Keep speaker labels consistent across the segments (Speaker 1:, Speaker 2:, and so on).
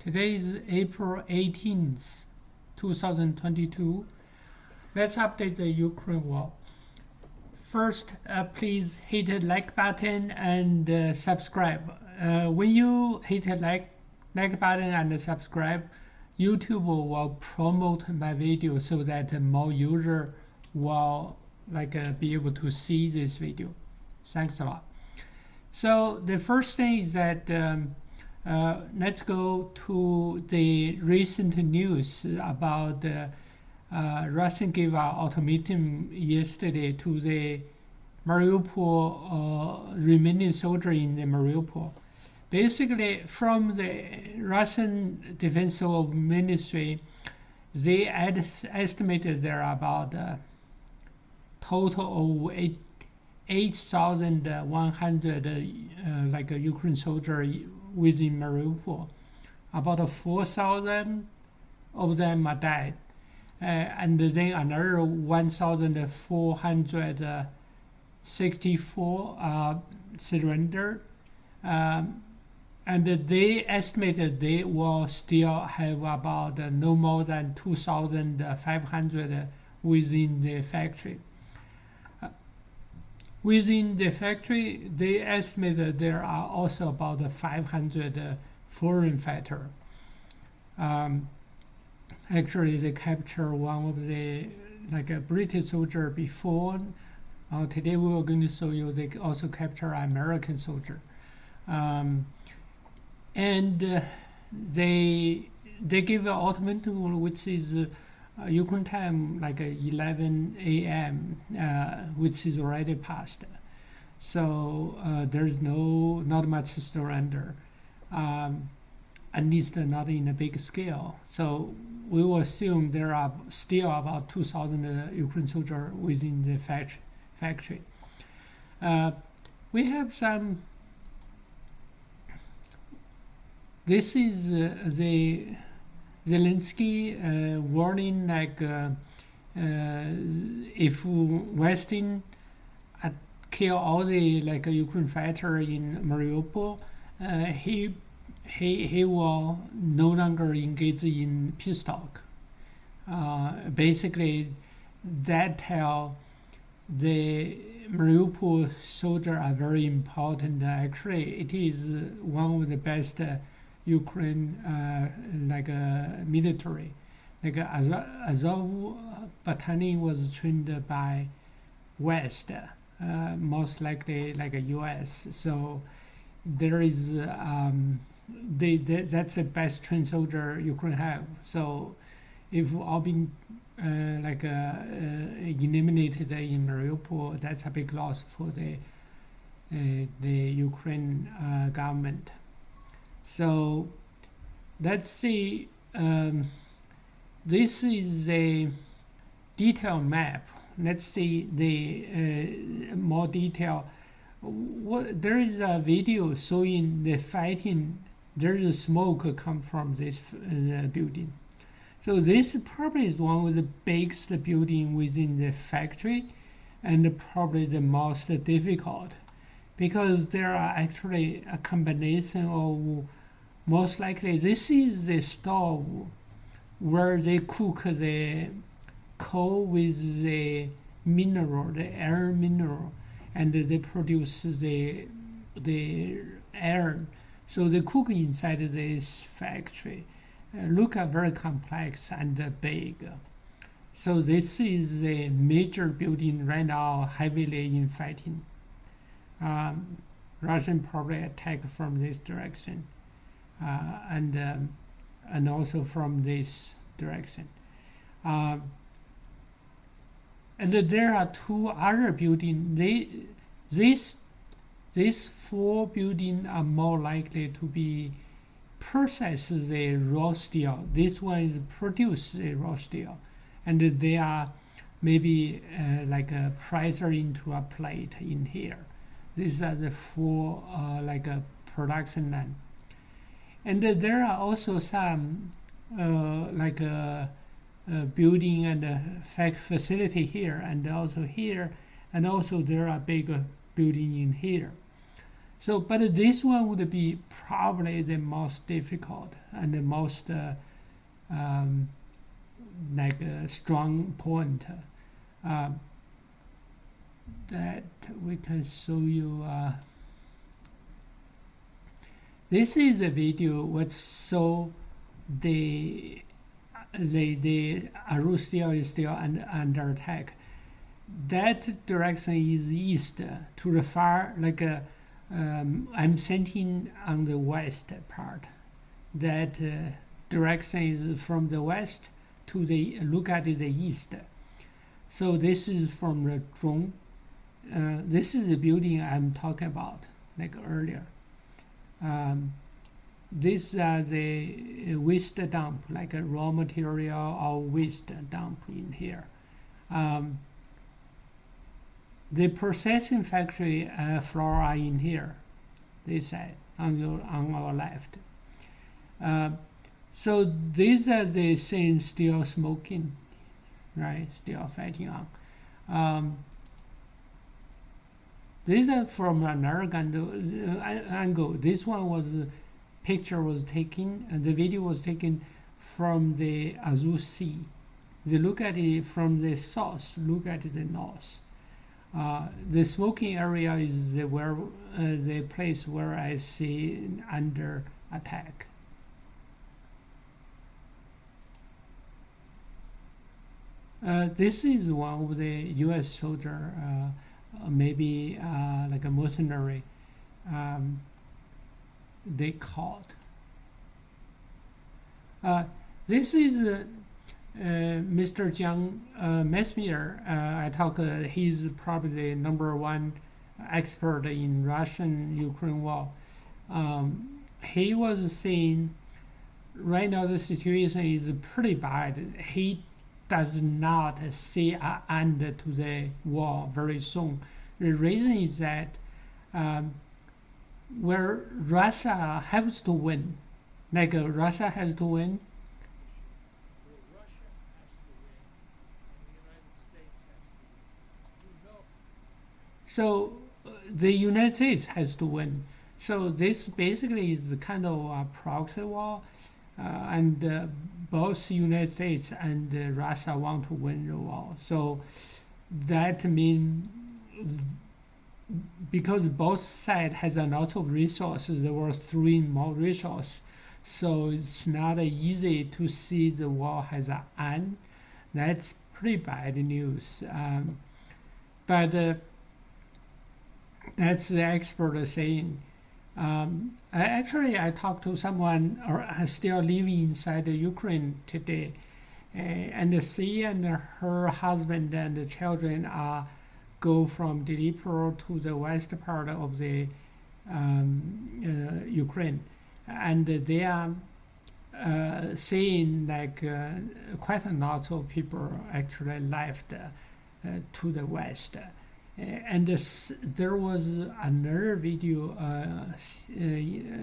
Speaker 1: Today is April 18th, 2022. Let's update the Ukraine war. First, please hit the like button and subscribe. When you hit the like button and subscribe, YouTube will promote my video so that more users will be able to see this video. Thanks a lot. So the first thing is that let's go to the recent news about Russian gave an ultimatum yesterday to the Mariupol remaining soldier in the Mariupol. Basically, from the Russian Defense Ministry, they estimated there are about total of 8,100 Ukraine soldiers within Mariupol. About 4,000 of them are died, and then another 1,464 surrendered. And they estimated they will still have about no more than 2,500 within the factory. Within the factory, they estimated there are also about 500 foreign fighters. Actually, they captured one of the a British soldier before. Today we are going to show you they also capture an American soldier. And they give an ultimatum which is Ukraine time 11 a.m. Which is already passed. So there's not much surrender, at least not in a big scale. So we will assume there are still about 2,000 Ukraine soldiers within the factory. We have some. This is the Zelenskyy warning if Western kill all the Ukraine fighter in Mariupol, he will no longer engage in peace talk. Basically, that tell the Mariupol soldiers are very important. Actually, it is one of the best Ukraine military. Azov battalion was trained by West, most likely US. So there is that's the best trained soldier Ukraine have. So if all been eliminated in Mariupol, that's a big loss for the Ukraine government. So let's see. This is the detailed map. Let's see the more detail. There is a video showing the fighting. There's a smoke come from this building. So this probably is one of the biggest building within the factory, and probably the most difficult, because there are actually a combination of, most likely this is the stove where they cook the coal with the mineral, the air mineral, and they produce the air. So they cook inside this factory. Look very complex and big. So this is the major building right now, heavily in fighting. Russian probably attack from this direction, and also from this direction. And there are two other buildings. These four buildings are more likely to be process the raw steel. This one is produce the raw steel, and they are maybe pressure into a plate in here. These are the four production line, and there are also some building and facility here, and also here, and also there are big building in here. So, but this one would be probably the most difficult and the most um, strong point that we can show you. This is a video which show the Azovstal is still under attack. That direction is east to the far, I'm sitting on the west part. That direction is from the west to the look at the east. So this is from the drone. This is the building I'm talking about, like earlier. These are the waste dump, like a raw material or waste dump in here. The processing factory floor are in here, this side on our left. So these are the things still smoking, right? Still fighting on. These are from another angle. This one was picture was taken, and the video was taken from the Azov Sea. They look at it from the south, look at the north. The smoking area is the place where I see under attack. This is one of the U.S. soldier, maybe like a mercenary. They caught. This is Mr. Jiang Mesmer. I talk. He's probably the #1 expert in Russian-Ukraine war. He was saying right now the situation is pretty bad. He does not see an end to the war very soon. The reason is that where Russia has to win, Russia has to win. So the United States has to win. So this basically is kind of a proxy war, and both United States and Russia want to win the war. So that means because both sides has a lot of resources, they were throwing more resources. So it's not easy to see the war has an end. That's pretty bad news. But that's the expert saying. I talked to someone still living inside the Ukraine today, and she and her husband and the children go from Dnipro to the west part of the Ukraine, and they are seeing quite a lot of people actually left to the west. And there was another video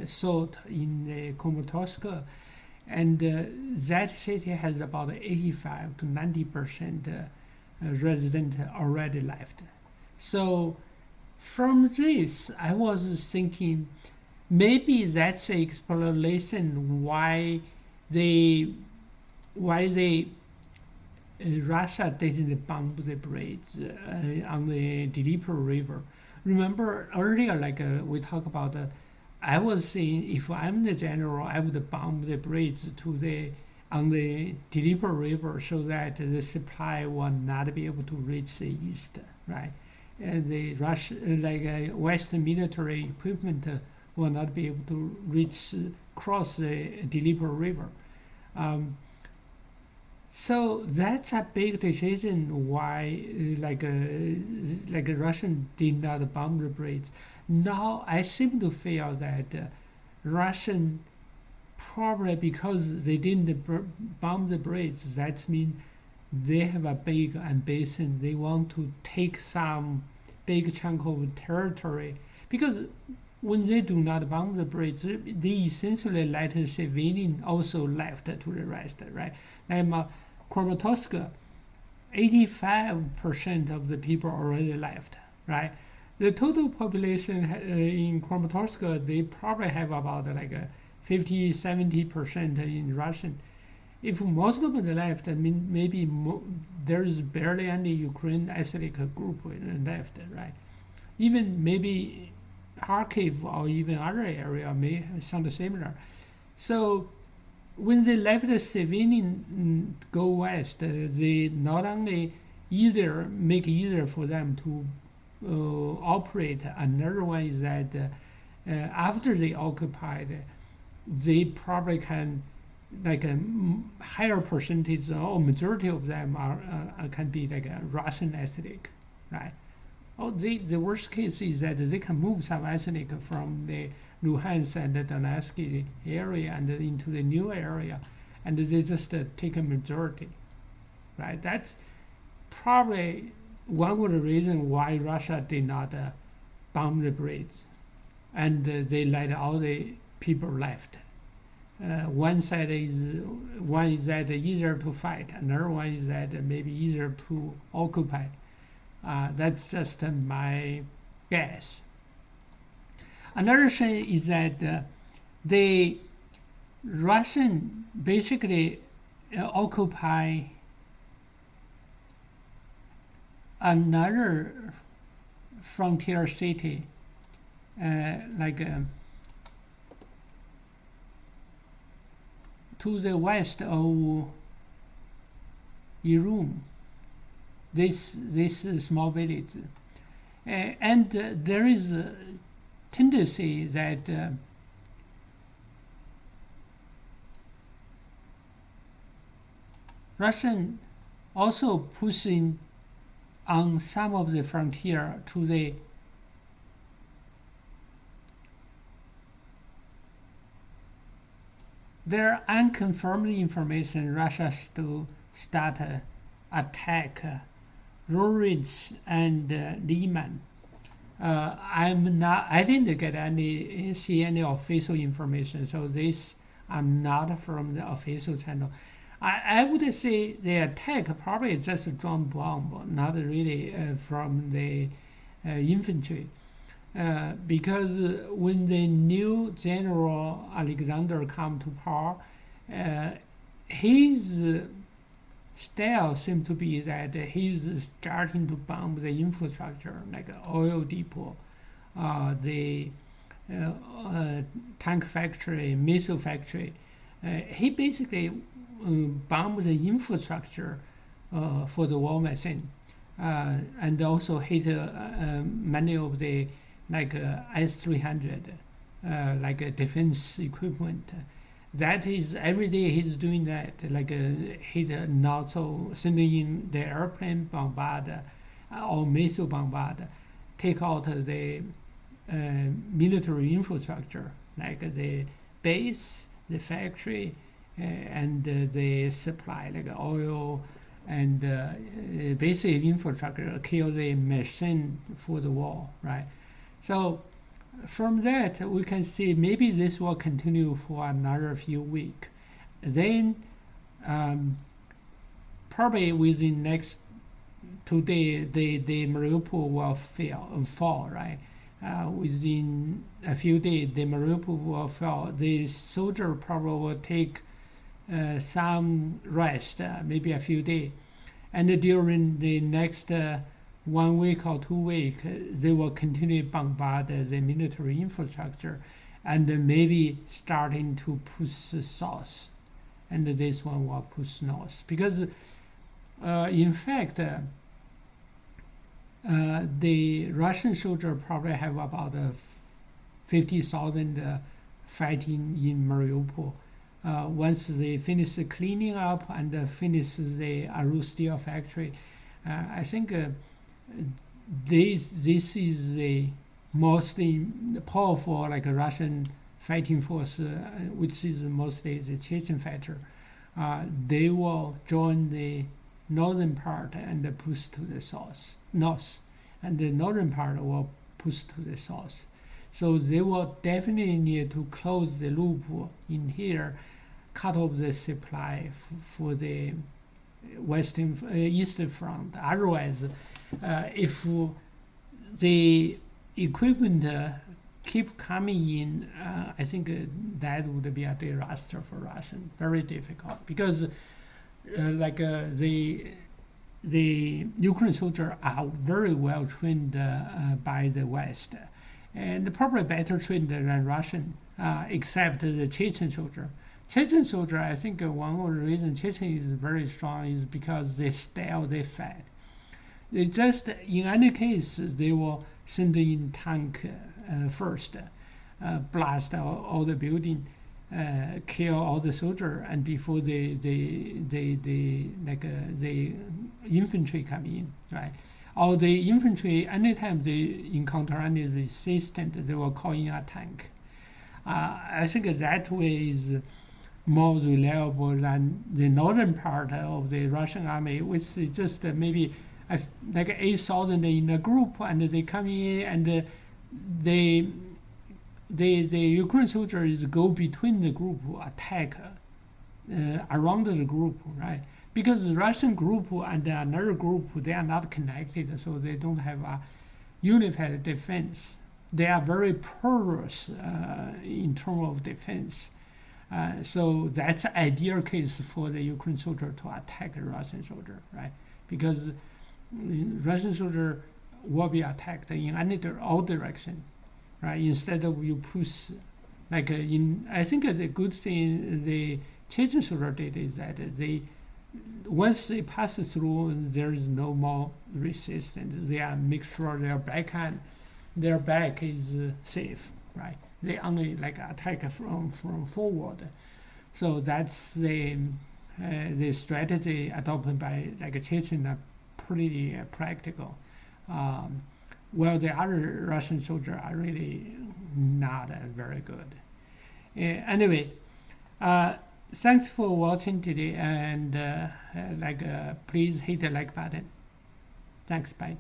Speaker 1: shot in Kramatorsk, and that city has about 85 to 90% resident already left. So from this, I was thinking maybe that's the explanation why Russia didn't bomb the bridge on the Dnipro River. Remember earlier, we talked about, I was saying if I'm the general, I would bomb the bridge on the Dnipro River so that the supply will not be able to reach the east, right? And the Western military equipment will not be able to cross the Dnipro River. So that's a big decision why Russian did not bomb the bridge. Now I seem to feel that Russian probably because they didn't bomb the bridge, that means they have a big ambition. They want to take some big chunk of territory, because when they do not bomb the bridge, they essentially let civilians also left to the rest, right? Kramatorsk, 85% of the people already left, right? The total population in Kramatorsk, they probably have about like 50-70% in Russian. If most of them left, I mean, maybe there's barely any Ukraine ethnic group left, right? Even maybe Kharkiv or even other area may sound similar. So when they left the civilian go west, they not only make it easier for them to operate. Another one is that after they occupied, they probably can like a higher percentage or majority of them are can be like a Russian ethnic, right? Oh, the worst case is that they can move some ethnic from the Luhansk and the Donetsk area and into the new area, and they just take a majority, right? That's probably one of the reasons why Russia did not bomb the bridge, and they let all the people left. One is that easier to fight, another one is that maybe easier to occupy. That's just my guess. Another thing is that the Russian basically occupy another frontier city, to the west of Irum. This small village, and there is a tendency that Russian also pushing on some of the frontier to the there are unconfirmed information Russia to start attack Roritz and Liman. I didn't get see any official information, so these are not from the official channel. I would say the attack probably just a drone bomb, not really from the infantry. Because when the new General Alexander come to power, his style seems to be that he's starting to bomb the infrastructure, like oil depot, the tank factory, missile factory. He basically bombed the infrastructure for the war machine, and also hit many of the S-300, defense equipment. That is every day he's doing that, hit not so sending in the airplane bombard or missile bombard, take out the military infrastructure, like the base, the factory, and the supply, like oil and basic infrastructure, kill the machine for the war, right? So from that, we can see maybe this will continue for another few weeks. Then probably within next 2 days, the Mariupol will fall, right? Within a few days, the Mariupol will fall. The soldier probably will take some rest, maybe a few days. And during the next 1 week or 2 weeks, they will continue to bombard the military infrastructure and maybe starting to push south. And this one will push north. Because, in fact, the Russian soldiers probably have about 50,000 fighting in Mariupol. Once they finish cleaning up and finish the Azovstal factory, I think this is the most powerful Russian fighting force, which is mostly the Chechen fighter. They will join the northern part and push to the north, and the northern part will push to the south. So they will definitely need to close the loop in here, cut off the supply for the eastern front. Otherwise, if the equipment keep coming in, I think that would be a disaster for Russian. Very difficult because the Ukraine soldiers are very well trained by the West, and probably better trained than Russian, except the Chechen soldier. Chechen soldier, I think one of the reasons Chechen is very strong is because they fight. They just, in any case, they will send in tank first, blast all the building, kill all the soldier, and before the infantry come in, right? Or the infantry, anytime they encounter any resistance, they will call in a tank. I think that way is more reliable than the northern part of the Russian army, which is just maybe like 8,000 in a group, and they come in and the Ukraine soldiers go between the group, attack around the group, right? Because the Russian group and another group, they are not connected, so they don't have a unified defense. They are very porous in terms of defense. So that's an ideal case for the Ukraine soldier to attack a Russian soldier, right? Because Russian soldier will be attacked in all direction, right? Instead of you push, I think the good thing the Chechen soldier did is that once they pass through, there is no more resistance. They make sure their back is safe, right? They only attack from forward. So that's the strategy adopted by Chechen, pretty practical. While the other Russian soldiers are really not very good. Anyway, thanks for watching today, and please hit the like button. Thanks, bye.